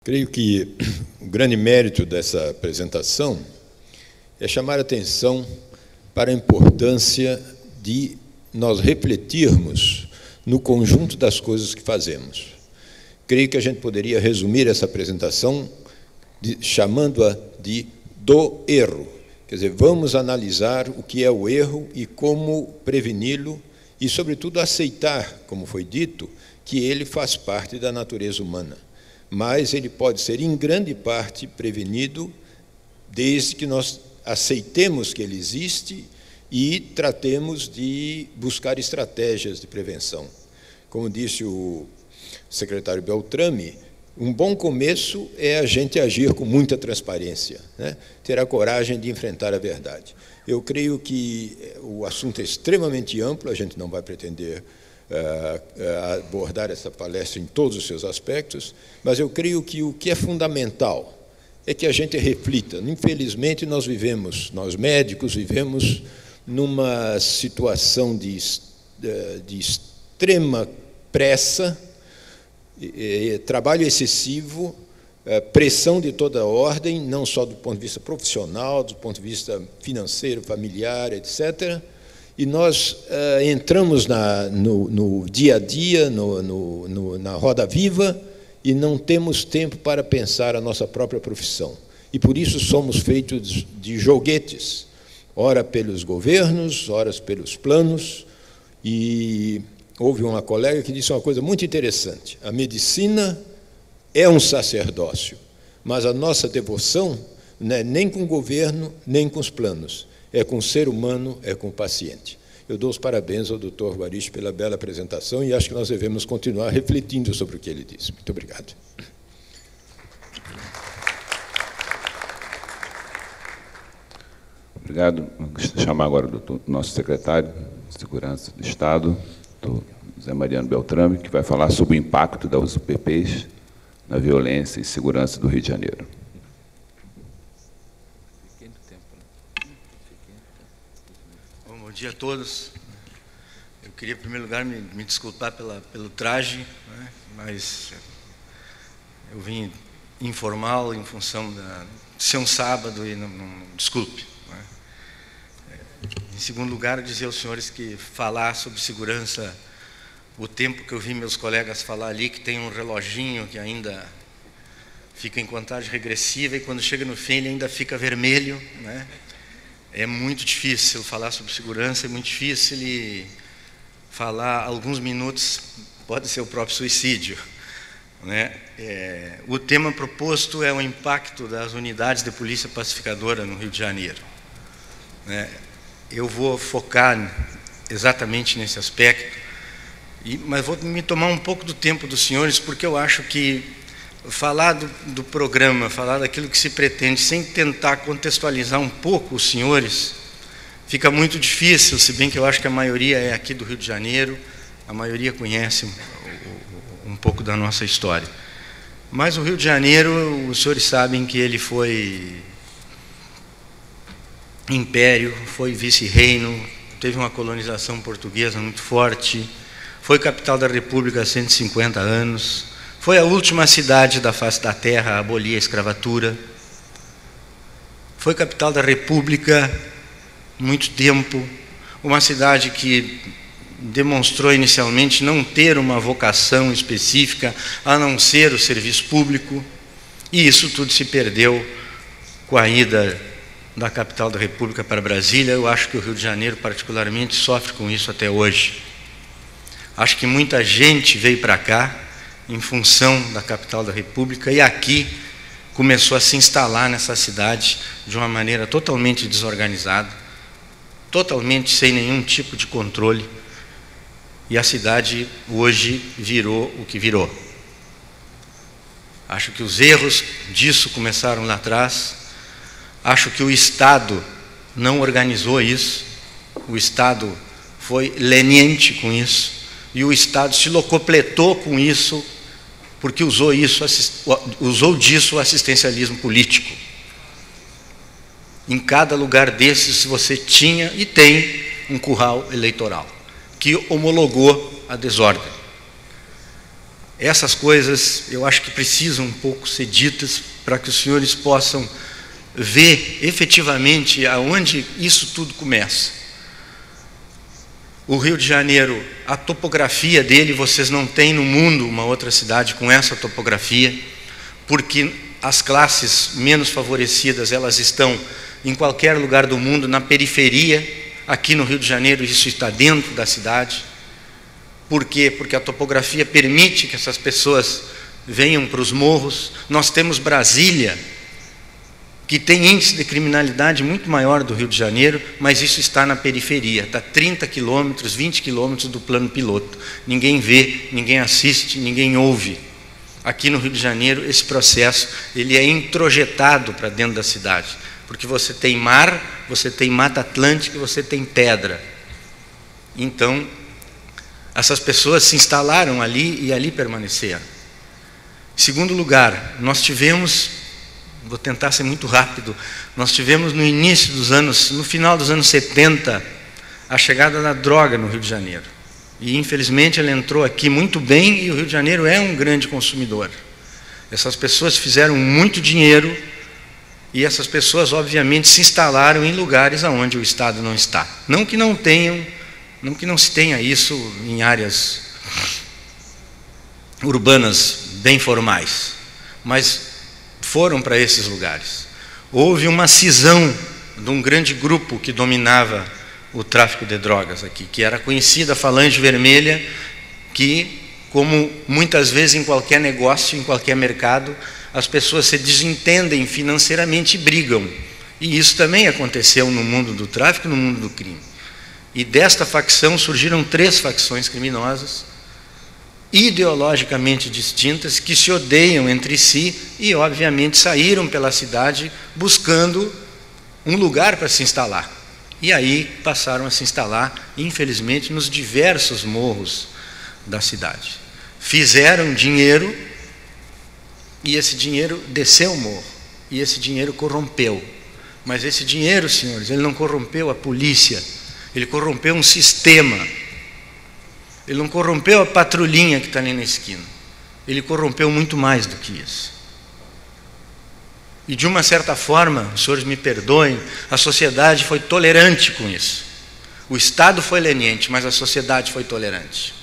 Creio que o grande mérito dessa apresentação é chamar a atenção para a importância de nós refletirmos no conjunto das coisas que fazemos. Creio que a gente poderia resumir essa apresentação chamando-a de do erro. Quer dizer, vamos analisar o que é o erro e como preveni-lo e, sobretudo, aceitar, como foi dito, que ele faz parte da natureza humana. Mas ele pode ser, em grande parte, prevenido desde que nós aceitemos que ele existe e tratemos de buscar estratégias de prevenção. Como disse o secretário Beltrame, um bom começo é a gente agir com muita transparência, né? Ter a coragem de enfrentar a verdade. Eu creio que o assunto é extremamente amplo, a gente não vai pretender abordar essa palestra em todos os seus aspectos, mas eu creio que o que é fundamental é que a gente reflita. Infelizmente, nós médicos, vivemos numa situação de extrema pressa, trabalho excessivo, pressão de toda ordem, não só do ponto de vista profissional, do ponto de vista financeiro, familiar, etc., e nós entramos no dia a dia, na roda viva, e não temos tempo para pensar a nossa própria profissão. E, por isso, somos feitos de joguetes, ora pelos governos, ora pelos planos. E houve uma colega que disse uma coisa muito interessante: a medicina é um sacerdócio, mas a nossa devoção não é nem com o governo, nem com os planos. É com o ser humano, é com o paciente. Eu dou os parabéns ao Dr. Guarichi pela bela apresentação e acho que nós devemos continuar refletindo sobre o que ele disse. Muito obrigado. Obrigado. Vou chamar agora o nosso secretário de Segurança do Estado, Dr. José Mariano Beltrame, que vai falar sobre o impacto das UPPs na violência e segurança do Rio de Janeiro. Bom dia a todos. Eu queria, em primeiro lugar, me desculpar pelo traje, né? Mas eu vim informal em função de ser um sábado e não desculpe. Né? Em segundo lugar, dizer aos senhores que falar sobre segurança, o tempo que eu vi meus colegas falar ali, que tem um reloginho que ainda fica em contagem regressiva e quando chega no fim ele ainda fica vermelho, né? É muito difícil falar sobre segurança, é muito difícil e falar alguns minutos pode ser o próprio suicídio, né? O tema proposto é o impacto das unidades de polícia pacificadora no Rio de Janeiro, né? Eu vou focar exatamente nesse aspecto, mas vou me tomar um pouco do tempo dos senhores, porque eu acho que falar do programa, falar daquilo que se pretende, sem tentar contextualizar um pouco os senhores, fica muito difícil, se bem que eu acho que a maioria é aqui do Rio de Janeiro, a maioria conhece um pouco da nossa história. Mas o Rio de Janeiro, os senhores sabem que ele foi império, foi vice-reino, teve uma colonização portuguesa muito forte, foi capital da República há 150 anos, foi a última cidade da face da terra a abolir a escravatura. Foi capital da República muito tempo. Uma cidade que demonstrou inicialmente não ter uma vocação específica, a não ser o serviço público. E isso tudo se perdeu com a ida da capital da República para Brasília. Eu acho que o Rio de Janeiro, particularmente, sofre com isso até hoje. Acho que muita gente veio para cá em função da capital da República, e aqui começou a se instalar nessa cidade de uma maneira totalmente desorganizada, totalmente sem nenhum tipo de controle, e a cidade hoje virou o que virou. Acho que os erros disso começaram lá atrás, acho que o Estado não organizou isso, o Estado foi leniente com isso, e o Estado se locupletou com isso, porque usou disso o assistencialismo político. Em cada lugar desses você tinha e tem um curral eleitoral, que homologou a desordem. Essas coisas eu acho que precisam um pouco ser ditas para que os senhores possam ver efetivamente aonde isso tudo começa. O Rio de Janeiro, a topografia dele, vocês não têm no mundo uma outra cidade com essa topografia, porque as classes menos favorecidas, elas estão em qualquer lugar do mundo, na periferia. Aqui no Rio de Janeiro isso está dentro da cidade. Por quê? Porque a topografia permite que essas pessoas venham para os morros. Nós temos Brasília, que tem índice de criminalidade muito maior do Rio de Janeiro, mas isso está na periferia, está 30 quilômetros, 20 quilômetros do plano piloto. Ninguém vê, ninguém assiste, ninguém ouve. Aqui no Rio de Janeiro, esse processo ele é introjetado para dentro da cidade, porque você tem mar, você tem Mata Atlântica e você tem pedra. Então, essas pessoas se instalaram ali e ali permaneceram. Em segundo lugar, nós tivemos, vou tentar ser muito rápido, nós tivemos no início dos anos, no final dos anos 70, a chegada da droga no Rio de Janeiro. E infelizmente ela entrou aqui muito bem e o Rio de Janeiro é um grande consumidor. Essas pessoas fizeram muito dinheiro e essas pessoas obviamente se instalaram em lugares onde o Estado não está. Não que não tenham, não que não se tenha isso em áreas urbanas bem formais, mas foram para esses lugares. Houve uma cisão de um grande grupo que dominava o tráfico de drogas aqui, que era conhecida a Falange Vermelha, que, como muitas vezes em qualquer negócio, em qualquer mercado, as pessoas se desentendem financeiramente e brigam. E isso também aconteceu no mundo do tráfico e no mundo do crime. E desta facção surgiram 3 facções criminosas, ideologicamente distintas, que se odeiam entre si e, obviamente, saíram pela cidade buscando um lugar para se instalar. E aí passaram a se instalar, infelizmente, nos diversos morros da cidade. Fizeram dinheiro e esse dinheiro desceu o morro. E esse dinheiro corrompeu. Mas esse dinheiro, senhores, ele não corrompeu a polícia, ele corrompeu um sistema. Ele não corrompeu a patrulhinha que está ali na esquina. Ele corrompeu muito mais do que isso. E de uma certa forma, os senhores me perdoem, a sociedade foi tolerante com isso. O Estado foi leniente, mas a sociedade foi tolerante.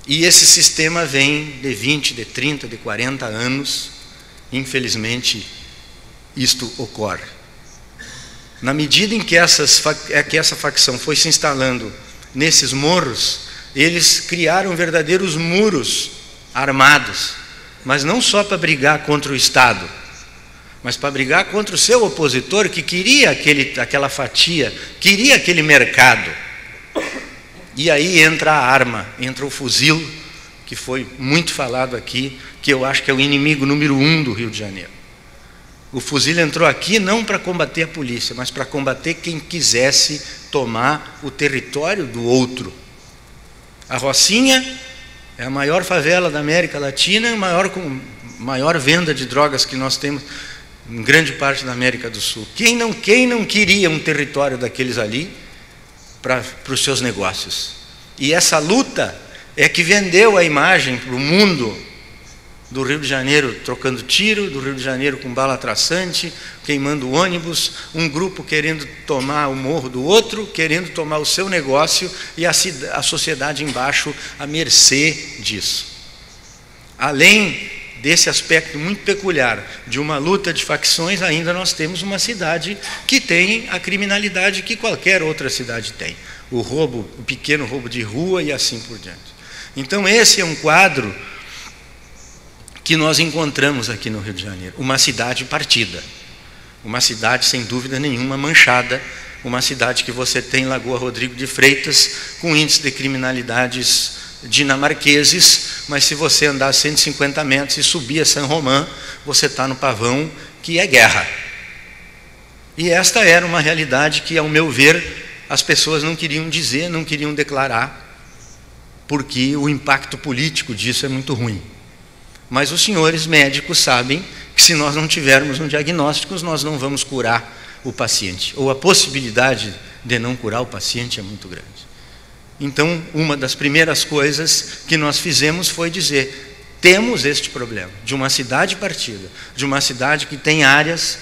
E esse sistema vem de 20, de 30, de 40 anos. Infelizmente, isto ocorre. Na medida em que essa facção foi se instalando nesses morros, eles criaram verdadeiros muros armados, mas não só para brigar contra o Estado, mas para brigar contra o seu opositor, que queria aquela fatia, queria aquele mercado. E aí entra a arma, entra o fuzil, que foi muito falado aqui, que eu acho que é o inimigo número 1 do Rio de Janeiro. O fuzil entrou aqui não para combater a polícia, mas para combater quem quisesse tomar o território do outro. A Rocinha é a maior favela da América Latina, a maior venda de drogas que nós temos em grande parte da América do Sul. Quem não queria um território daqueles ali para os seus negócios? E essa luta é que vendeu a imagem para o mundo do Rio de Janeiro trocando tiro, do Rio de Janeiro com bala traçante, queimando ônibus, um grupo querendo tomar o morro do outro, querendo tomar o seu negócio e a sociedade embaixo à mercê disso. Além desse aspecto muito peculiar de uma luta de facções, ainda nós temos uma cidade que tem a criminalidade que qualquer outra cidade tem. O roubo, o pequeno roubo de rua e assim por diante. Então esse é um quadro que nós encontramos aqui no Rio de Janeiro, uma cidade partida, uma cidade sem dúvida nenhuma manchada, uma cidade que você tem Lagoa Rodrigo de Freitas com índice de criminalidades dinamarqueses, mas se você andar 150 metros e subir a São Romão, você está no Pavão, que é guerra. E esta era uma realidade que, ao meu ver, as pessoas não queriam dizer, não queriam declarar, porque o impacto político disso é muito ruim. Mas os senhores médicos sabem que se nós não tivermos um diagnóstico, nós não vamos curar o paciente, ou a possibilidade de não curar o paciente é muito grande. Então, uma das primeiras coisas que nós fizemos foi dizer: temos este problema de uma cidade partida, de uma cidade que tem áreas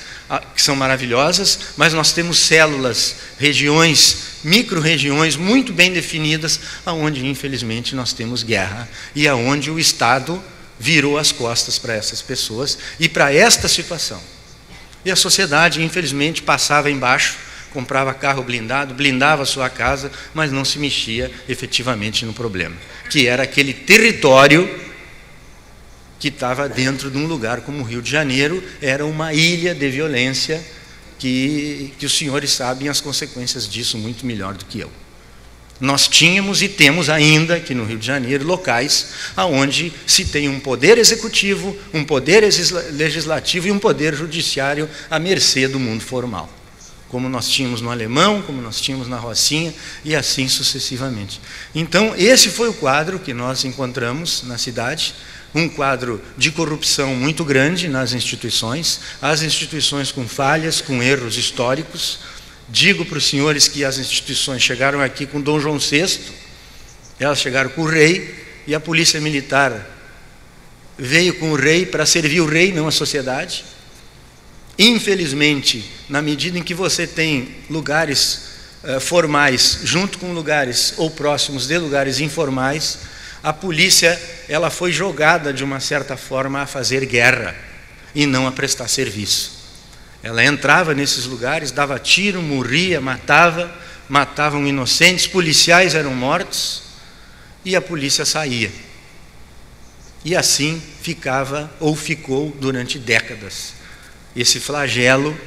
que são maravilhosas, mas nós temos células, regiões, micro-regiões muito bem definidas, aonde infelizmente nós temos guerra e aonde o Estado virou as costas para essas pessoas e para esta situação. E a sociedade, infelizmente, passava embaixo, comprava carro blindado, blindava a sua casa, mas não se mexia efetivamente no problema, que era aquele território que estava dentro de um lugar como o Rio de Janeiro, era uma ilha de violência que os senhores sabem as consequências disso muito melhor do que eu. Nós tínhamos e temos ainda aqui no Rio de Janeiro locais onde se tem um poder executivo, um poder legislativo e um poder judiciário à mercê do mundo formal, como nós tínhamos no Alemão, como nós tínhamos na Rocinha e assim sucessivamente. Então, esse foi o quadro que nós encontramos na cidade, um quadro de corrupção muito grande nas instituições, as instituições com falhas, com erros históricos. Digo para os senhores que as instituições chegaram aqui com Dom João VI, elas chegaram com o rei, e a polícia militar veio com o rei para servir o rei, não a sociedade. Infelizmente, na medida em que você tem lugares formais junto com lugares ou próximos de lugares informais, a polícia ela foi jogada de uma certa forma a fazer guerra e não a prestar serviço. Ela entrava nesses lugares, dava tiro, morria, matavam inocentes, policiais eram mortos e a polícia saía. E assim ficava ou ficou durante décadas esse flagelo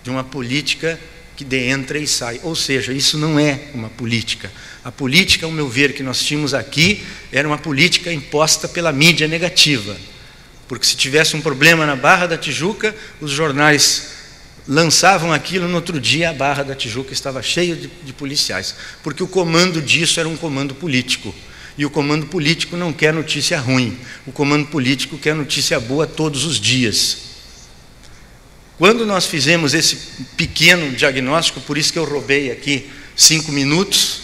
de uma política que entra e sai. Ou seja, isso não é uma política. A política, ao meu ver, que nós tínhamos aqui, era uma política imposta pela mídia negativa. Porque se tivesse um problema na Barra da Tijuca, os jornais lançavam aquilo, no outro dia a Barra da Tijuca estava cheia de policiais. Porque o comando disso era um comando político. E o comando político não quer notícia ruim. O comando político quer notícia boa todos os dias. Quando nós fizemos esse pequeno diagnóstico, por isso que eu roubei aqui 5 minutos,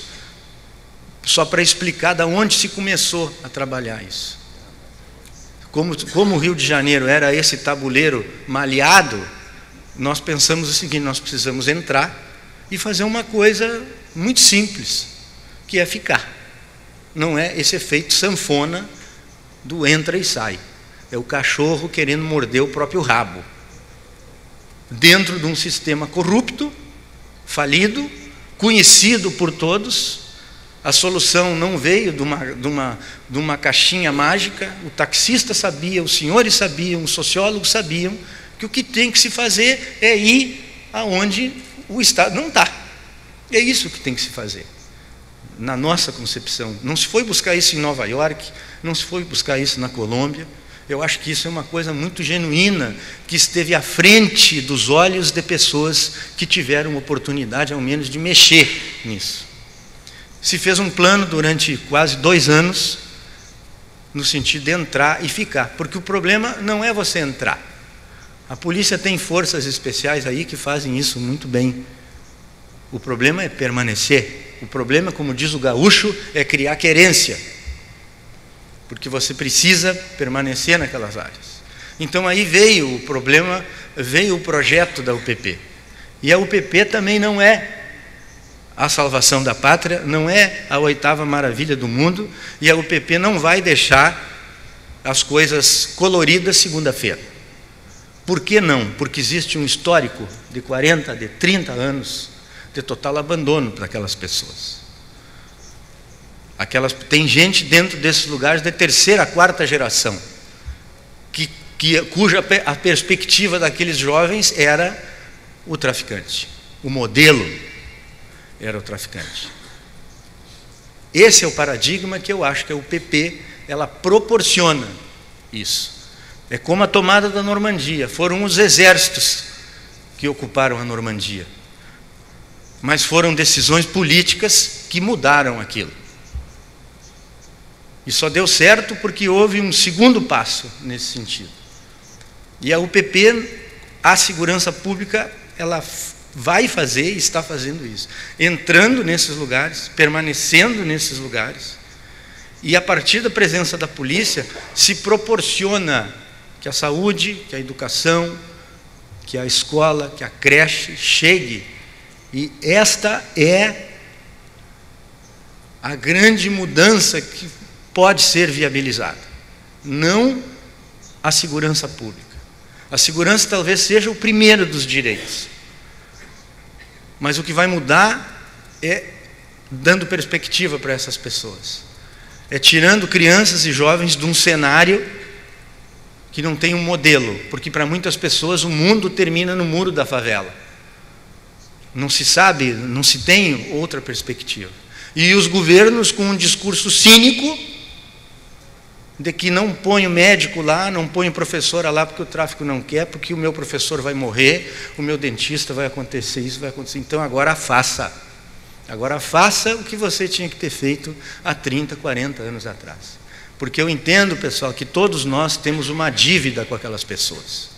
só para explicar de onde se começou a trabalhar isso. Como o Rio de Janeiro era esse tabuleiro malhado, nós pensamos o seguinte: nós precisamos entrar e fazer uma coisa muito simples, que é ficar. Não é esse efeito sanfona do entra e sai. É o cachorro querendo morder o próprio rabo. Dentro de um sistema corrupto, falido, conhecido por todos. A solução não veio de uma caixinha mágica. O taxista sabia, os senhores sabiam, os sociólogos sabiam que o que tem que se fazer é ir aonde o Estado não está. É isso que tem que se fazer. Na nossa concepção, não se foi buscar isso em Nova York, não se foi buscar isso na Colômbia. Eu acho que isso é uma coisa muito genuína, que esteve à frente dos olhos de pessoas que tiveram oportunidade, ao menos, de mexer nisso. Se fez um plano durante quase 2 anos, no sentido de entrar e ficar, porque o problema não é você entrar. A polícia tem forças especiais aí que fazem isso muito bem. O problema é permanecer. O problema, como diz o gaúcho, é criar querência, porque você precisa permanecer naquelas áreas. Então aí veio o problema, veio o projeto da UPP. E a UPP também não é a salvação da pátria, não é a 8ª maravilha do mundo, e a UPP não vai deixar as coisas coloridas segunda-feira. Por que não? Porque existe um histórico de 40, de 30 anos de total abandono para aquelas pessoas. Tem gente dentro desses lugares de 3ª, 4ª geração, cuja a perspectiva daqueles jovens era o traficante. O modelo era o traficante. Esse é o paradigma que eu acho que a UPP ela proporciona isso. É como a tomada da Normandia. Foram os exércitos que ocuparam a Normandia. Mas foram decisões políticas que mudaram aquilo. E só deu certo porque houve um segundo passo nesse sentido. E a UPP, a segurança pública, ela vai fazer e está fazendo isso, entrando nesses lugares, permanecendo nesses lugares, e a partir da presença da polícia se proporciona que a saúde, que a educação, que a escola, que a creche chegue. E esta é a grande mudança que pode ser viabilizada, não a segurança pública. A segurança talvez seja o primeiro dos direitos, mas o que vai mudar é dando perspectiva para essas pessoas, é tirando crianças e jovens de um cenário que não tem um modelo, porque para muitas pessoas o mundo termina no muro da favela. Não se sabe, não se tem outra perspectiva. E os governos com um discurso cínico de que não põe o médico lá, não põe o professor lá porque o tráfico não quer, porque o meu professor vai morrer, o meu dentista vai acontecer isso, vai acontecer. Então agora faça. Agora faça o que você tinha que ter feito há 30, 40 anos atrás. Porque eu entendo, pessoal, que todos nós temos uma dívida com aquelas pessoas.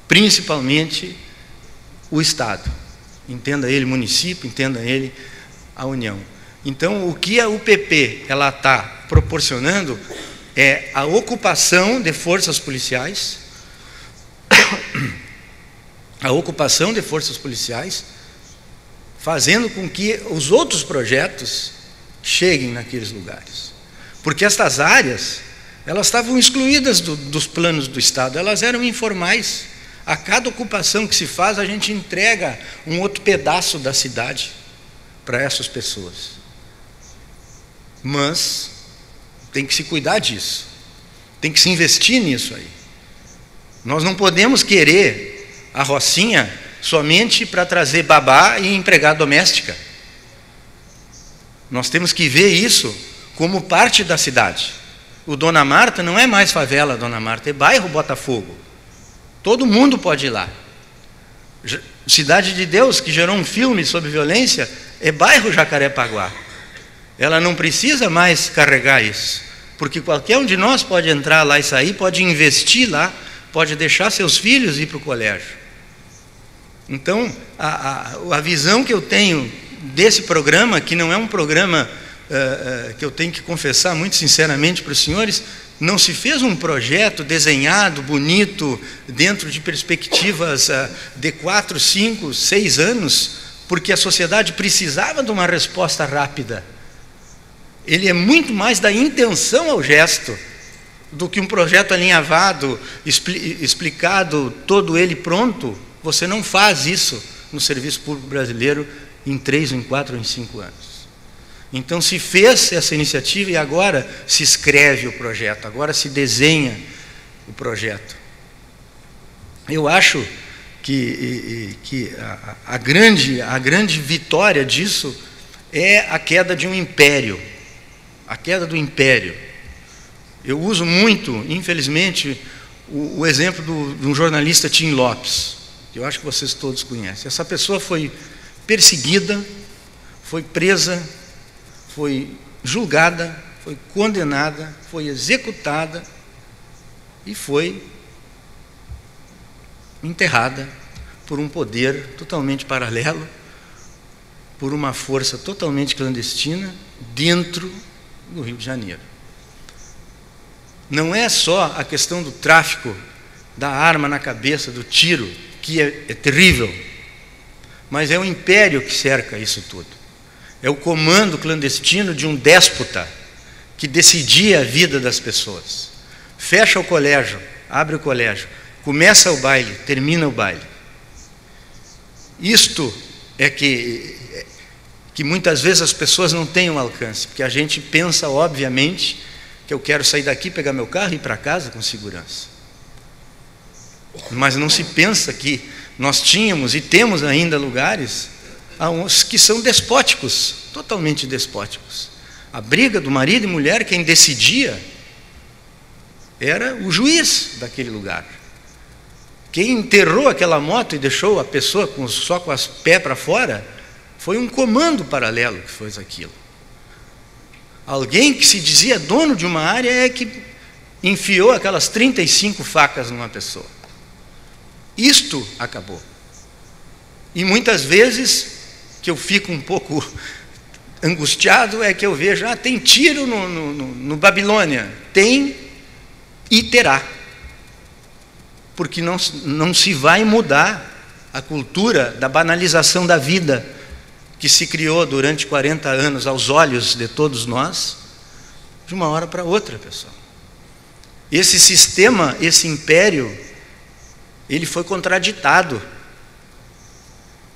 Principalmente o Estado. Entenda ele município, entenda ele a União. Então, o que a UPP está proporcionando é a ocupação de forças policiais, fazendo com que os outros projetos cheguem naqueles lugares. Porque estas áreas, elas estavam excluídas dos planos do Estado, elas eram informais. A cada ocupação que se faz, a gente entrega um outro pedaço da cidade para essas pessoas. Mas tem que se cuidar disso, tem que se investir nisso aí. Nós não podemos querer a Rocinha somente para trazer babá e empregada doméstica. Nós temos que ver isso como parte da cidade. O Dona Marta não é mais favela, Dona Marta, é bairro Botafogo. Todo mundo pode ir lá. Cidade de Deus, que gerou um filme sobre violência, é bairro Jacarepaguá. Ela não precisa mais carregar isso, porque qualquer um de nós pode entrar lá e sair, pode investir lá, pode deixar seus filhos ir para o colégio. Então, a visão que eu tenho desse programa, que não é um programa que eu tenho que confessar muito sinceramente para os senhores, não se fez um projeto desenhado, bonito, dentro de perspectivas de 4, 5, 6 anos, porque a sociedade precisava de uma resposta rápida. Ele é muito mais da intenção ao gesto do que um projeto alinhavado, explicado, todo ele pronto. Você não faz isso no serviço público brasileiro em 3, em 4 ou em 5 anos. Então se fez essa iniciativa e agora se escreve o projeto, agora se desenha o projeto. Eu acho que a grande vitória disso é a queda de um império, a queda do império. Eu uso muito, infelizmente, o exemplo de um jornalista, Tim Lopes, que eu acho que vocês todos conhecem. Essa pessoa foi perseguida, foi presa, foi julgada, foi condenada, foi executada e foi enterrada por um poder totalmente paralelo, por uma força totalmente clandestina dentro do Rio de Janeiro. Não é só a questão do tráfico, da arma na cabeça, do tiro, que é terrível, mas é o império que cerca isso tudo. É o comando clandestino de um déspota que decidia a vida das pessoas. Fecha o colégio, abre o colégio, começa o baile, termina o baile. Isto é que muitas vezes as pessoas não têm um alcance, porque a gente pensa, obviamente, que eu quero sair daqui, pegar meu carro e ir para casa com segurança. Mas não se pensa que nós tínhamos e temos ainda lugares que são despóticos, totalmente despóticos. A briga do marido e mulher, quem decidia era o juiz daquele lugar. Quem enterrou aquela moto e deixou a pessoa só com os pés para fora foi um comando paralelo que fez aquilo. Alguém que se dizia dono de uma área é que enfiou aquelas 35 facas numa pessoa. Isto acabou. E muitas vezes que eu fico um pouco angustiado é que eu vejo, tem tiro no Babilônia. Tem e terá. Porque não se vai mudar a cultura da banalização da vida que se criou durante 40 anos aos olhos de todos nós, de uma hora para outra, pessoal. Esse sistema, esse império, ele foi contraditado.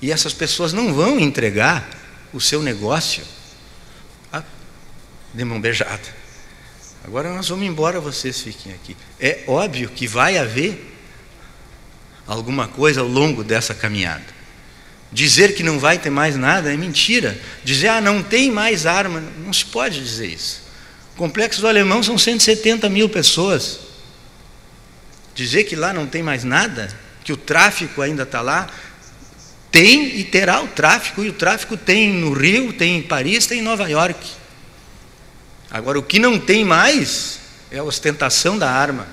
E essas pessoas não vão entregar o seu negócio de mão beijada. Agora nós vamos embora, vocês fiquem aqui. É óbvio que vai haver alguma coisa ao longo dessa caminhada. Dizer que não vai ter mais nada é mentira. Dizer, não tem mais arma, não se pode dizer isso. O Complexo do Alemão são 170 mil pessoas. Dizer que lá não tem mais nada, que o tráfico ainda está lá, tem e terá o tráfico, e o tráfico tem no Rio, tem em Paris, tem em Nova York. Agora, o que não tem mais é a ostentação da arma.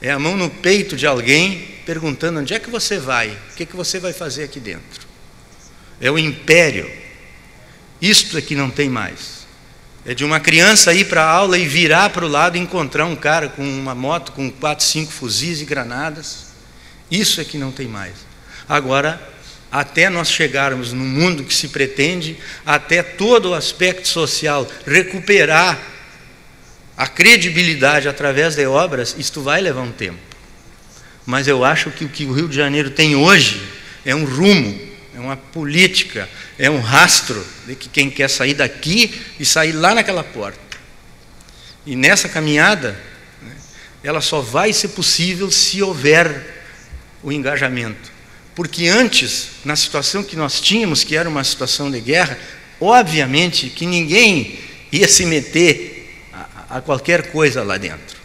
É a mão no peito de alguém perguntando onde é que você vai, o que você vai fazer aqui dentro. É o império. Isto é que não tem mais. É de uma criança ir para a aula e virar para o lado e encontrar um cara com uma moto com 4, 5 fuzis e granadas. Isso é que não tem mais. Agora, até nós chegarmos no mundo que se pretende, até todo o aspecto social recuperar a credibilidade através de obras, isto vai levar um tempo. Mas eu acho que o que o Rio de Janeiro tem hoje é um rumo, é uma política, é um rastro de que quem quer sair daqui e sair lá naquela porta. E nessa caminhada, ela só vai ser possível se houver o engajamento. Porque antes, na situação que nós tínhamos, que era uma situação de guerra, obviamente que ninguém ia se meter a qualquer coisa lá dentro.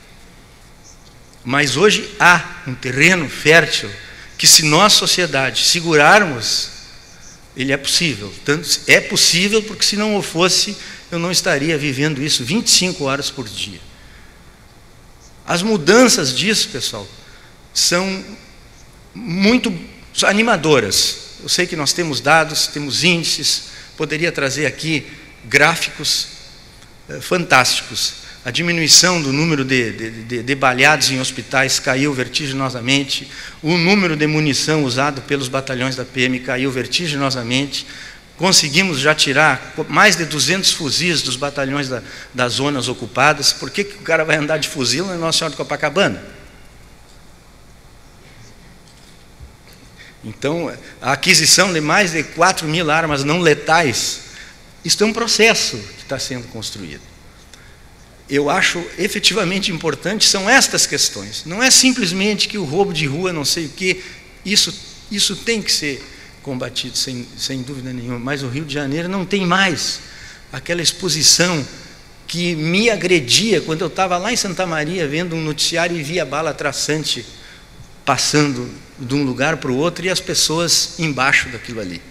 Mas hoje há um terreno fértil que, se nós, sociedade, segurarmos, ele é possível. Tanto é possível porque, se não o fosse, eu não estaria vivendo isso 25 horas por dia. As mudanças disso, pessoal, são muito animadoras. Eu sei que nós temos dados, temos índices, poderia trazer aqui gráficos fantásticos. A diminuição do número de baleados em hospitais caiu vertiginosamente, o número de munição usado pelos batalhões da PM caiu vertiginosamente, conseguimos já tirar mais de 200 fuzis dos batalhões das zonas ocupadas. Por que o cara vai andar de fuzil na Nossa Senhora de Copacabana? Então, a aquisição de mais de 4.000 armas não letais, isso é um processo que está sendo construído. Eu acho efetivamente importante, são estas questões. Não é simplesmente que o roubo de rua, não sei o quê, isso tem que ser combatido, sem dúvida nenhuma. Mas o Rio de Janeiro não tem mais aquela exposição que me agredia quando eu estava lá em Santa Maria, vendo um noticiário e via bala traçante passando de um lugar para o outro e as pessoas embaixo daquilo ali.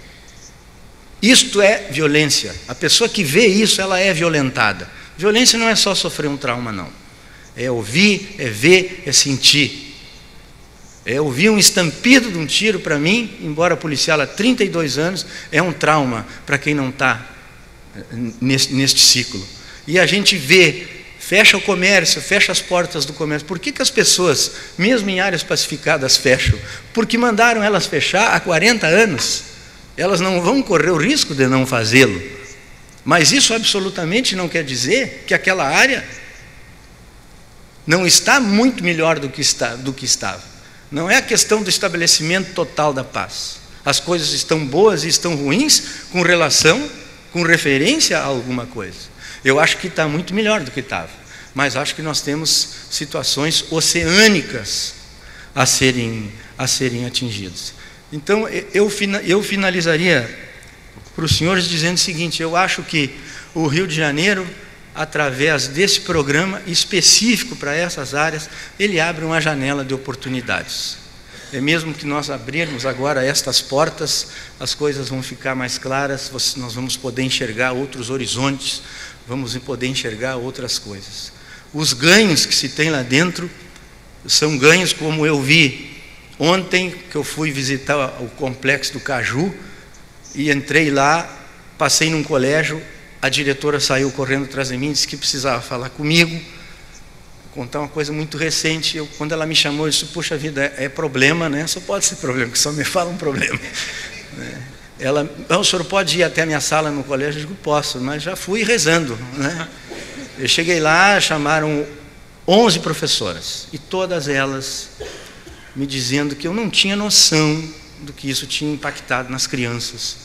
Isto é violência. A pessoa que vê isso, ela é violentada. Violência não é só sofrer um trauma, não. É ouvir, é ver, é sentir. É ouvir um estampido de um tiro, para mim, embora policial há 32 anos, é um trauma para quem não está neste ciclo. E a gente vê, fecha o comércio, fecha as portas do comércio. Por que as pessoas, mesmo em áreas pacificadas, fecham? Porque mandaram elas fechar há 40 anos. Elas não vão correr o risco de não fazê-lo. Mas isso absolutamente não quer dizer que aquela área não está muito melhor do que estava. Não é a questão do estabelecimento total da paz. As coisas estão boas e estão ruins com relação, com referência a alguma coisa. Eu acho que está muito melhor do que estava. Mas acho que nós temos situações oceânicas a serem atingidas. Então, eu finalizaria para os senhores dizendo o seguinte: eu acho que o Rio de Janeiro, através desse programa específico para essas áreas, ele abre uma janela de oportunidades. É mesmo que nós abrirmos agora estas portas, as coisas vão ficar mais claras, nós vamos poder enxergar outros horizontes, vamos poder enxergar outras coisas. Os ganhos que se tem lá dentro são ganhos como eu vi Ontem que eu fui visitar o complexo do Caju e entrei lá, passei num colégio, a diretora saiu correndo atrás de mim e disse que precisava falar comigo, contar uma coisa muito recente. Quando ela me chamou, eu disse: puxa vida, é problema, né? Só pode ser problema, que só me fala um problema. Ela: o senhor pode ir até a minha sala no colégio? Eu digo: posso, mas já fui rezando, né? Eu cheguei lá, chamaram 11 professoras, e todas elas me dizendo que eu não tinha noção do que isso tinha impactado nas crianças,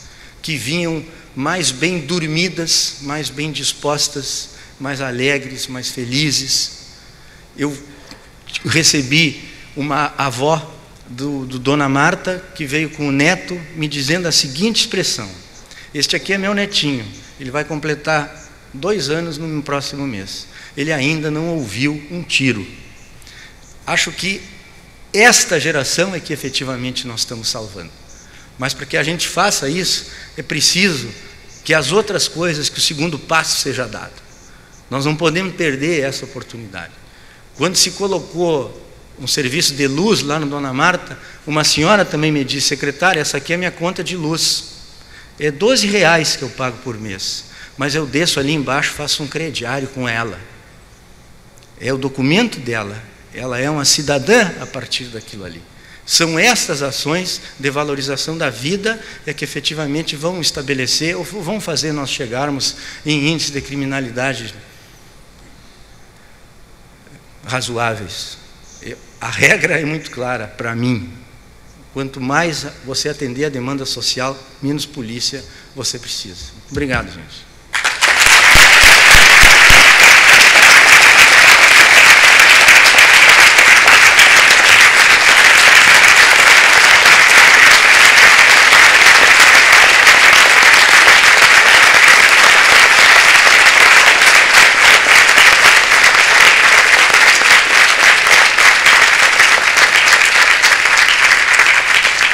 que vinham mais bem dormidas, mais bem dispostas, mais alegres, mais felizes. Eu recebi uma avó do Dona Marta, que veio com o neto, me dizendo a seguinte expressão: este aqui é meu netinho, ele vai completar 2 anos no próximo mês, ele ainda não ouviu um tiro. Acho que esta geração é que efetivamente nós estamos salvando. Mas para que a gente faça isso, é preciso que as outras coisas, que o segundo passo seja dado. Nós não podemos perder essa oportunidade. Quando se colocou um serviço de luz lá no Dona Marta, uma senhora também me disse: secretária, essa aqui é a minha conta de luz, é R$12 que eu pago por mês, mas eu desço ali embaixo, faço um crediário com ela, é o documento dela, ela é uma cidadã a partir daquilo ali. São essas ações de valorização da vida que efetivamente vão estabelecer, ou vão fazer nós chegarmos em índices de criminalidade razoáveis. A regra é muito clara para mim: quanto mais você atender a demanda social, menos polícia você precisa. Obrigado, gente.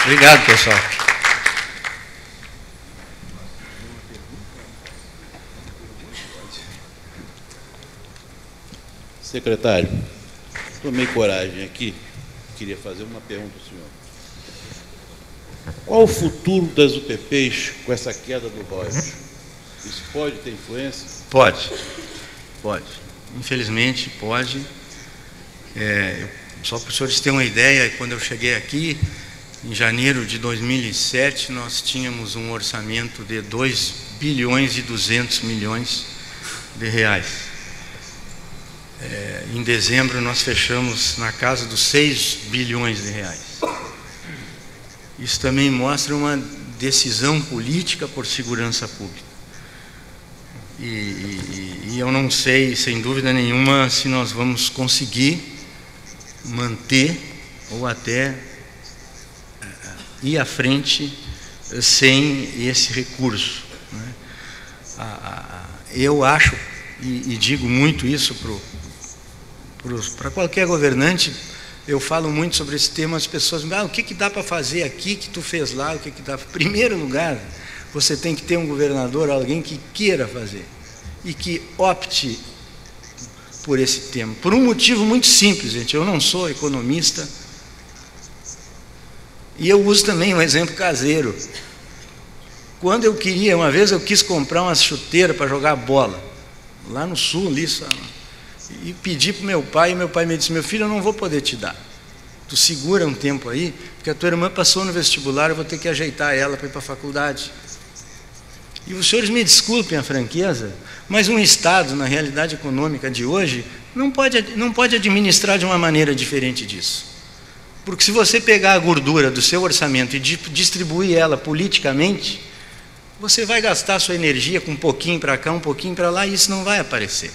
Obrigado, pessoal. Secretário, tomei coragem aqui, queria fazer uma pergunta ao senhor. Qual o futuro das UPPs com essa queda do royalties? Isso pode ter influência? Pode. Infelizmente, pode. Só para os senhores terem uma ideia, quando eu cheguei aqui, em janeiro de 2007, nós tínhamos um orçamento de 2 bilhões e 200 milhões de reais. Em dezembro, nós fechamos na casa dos 6 bilhões de reais. Isso também mostra uma decisão política por segurança pública. E eu não sei, sem dúvida nenhuma, se nós vamos conseguir manter ou até ir à frente sem esse recurso, né? Eu acho, e digo muito isso para qualquer governante, eu falo muito sobre esse tema, as pessoas me dizem: o que dá para fazer aqui que tu fez lá, o que dá? Em primeiro lugar, você tem que ter um governador, alguém que queira fazer e que opte por esse tema, por um motivo muito simples, gente. Eu não sou economista, e eu uso também um exemplo caseiro. Quando uma vez eu quis comprar uma chuteira para jogar bola, lá no sul, ali, e pedi para o meu pai, e meu pai me disse: meu filho, eu não vou poder te dar. Tu segura um tempo aí, porque a tua irmã passou no vestibular, eu vou ter que ajeitar ela para ir para a faculdade. E os senhores me desculpem a franqueza, mas um Estado, na realidade econômica de hoje, não pode administrar de uma maneira diferente disso. Porque se você pegar a gordura do seu orçamento e distribuir ela politicamente, você vai gastar sua energia com um pouquinho para cá, um pouquinho para lá, e isso não vai aparecer.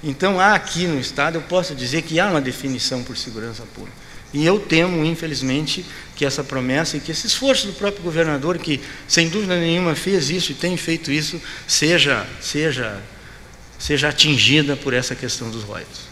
Então, aqui no Estado, eu posso dizer que há uma definição por segurança pública. E eu temo, infelizmente, que essa promessa e que esse esforço do próprio governador, que sem dúvida nenhuma fez isso e tem feito isso, seja atingida por essa questão dos royalties.